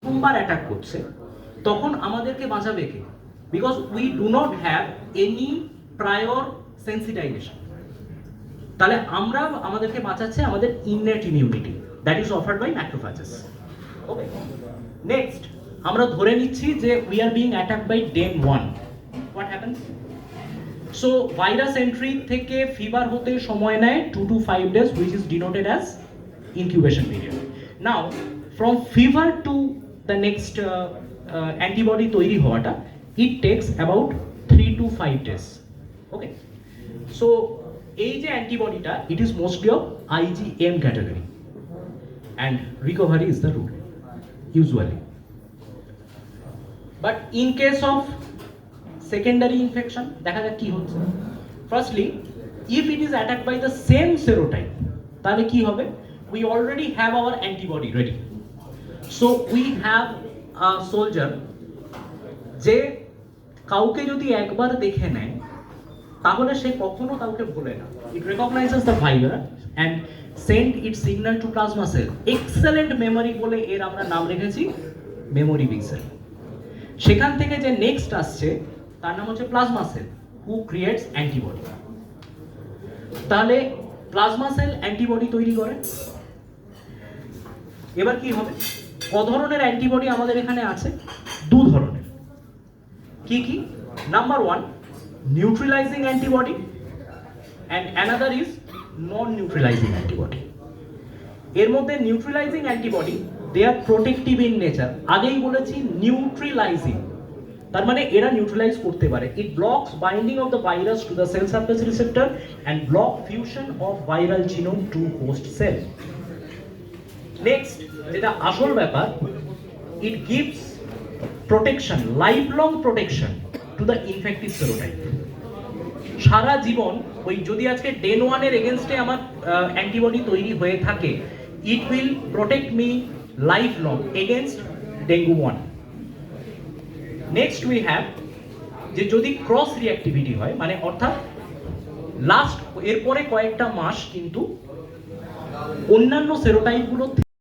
প্রথমবার অ্যাটাক করছে তখন আমাদেরকে বাঁচাবে কে? Because we do not have any prior sensitization. তাহলে আমরা আমাদেরকে বাঁচাচ্ছে আমাদের innate immunity that is offered by macrophages. Okay, next আমরা ধরে নিচ্ছি যে we are being attack by DEN 1। What happens? So virus entry থেকে ফিভার হতে সময় নেয় 2 to 5 days, which is denoted as incubation period. Now from fever to the next antibody তৈরি হওয়াটা it takes about 3 to 5 days. Okay, so এই যে অ্যান্টিবডিটা it is mostly of IgM category and recovery is the rule usually. But in case of secondary infection দেখা যাক কি হচ্ছে। Firstly, if it is attacked by the same serotype তাহলে কি হবে? We already have our antibody ready. So we have a soldier যে কাউকে যদি একবার দেখে নেয় তাহলে সে কখনো কাউকে ভুলে না। It recognizes the virus and send its signal to plasma cell. Excellent memory বলে এর আমরা নাম রেখেছি memory B cell. সেখান থেকে যে নেক্সট আসছে তার নাম হচ্ছে plasma sell who creates antibody. তাহলে প্লাজমা সেল অ্যান্টিবডি তৈরি করে। এবার কি হবে? ক ধরনের অ্যান্টিবডি আমাদের এখানে আছে? দু ধরনের। কি কি? Number 1 neutralizing antibody and another is non neutralizing antibody. এর মধ্যে neutralizing antibody they are protective in nature. আগেই বলেছি নিউট্রালাইজিং তার মানে এরা নিউট্রালাইজ করতে পারে। It blocks binding of the virus to the cell surface receptor and block fusion of viral genome to host cell. Next যেটা আসল ব্যাপার, it gives protection, life long protection to the infective serotype. সারা জীবন ওই যদি আজকে ডেন 1 এর এগেনস্টে আমার অ্যান্টিবডি তৈরি হয়ে থাকে, it will protect me life long against dengue 1। Next we have যে যদি ক্রস রিঅ্যাক্টিভিটি হয় মানে অর্থাৎ লাস্ট এরপরে কয়েকটা মাস কিন্তু অন্যান্য সেরোটাইপগুলো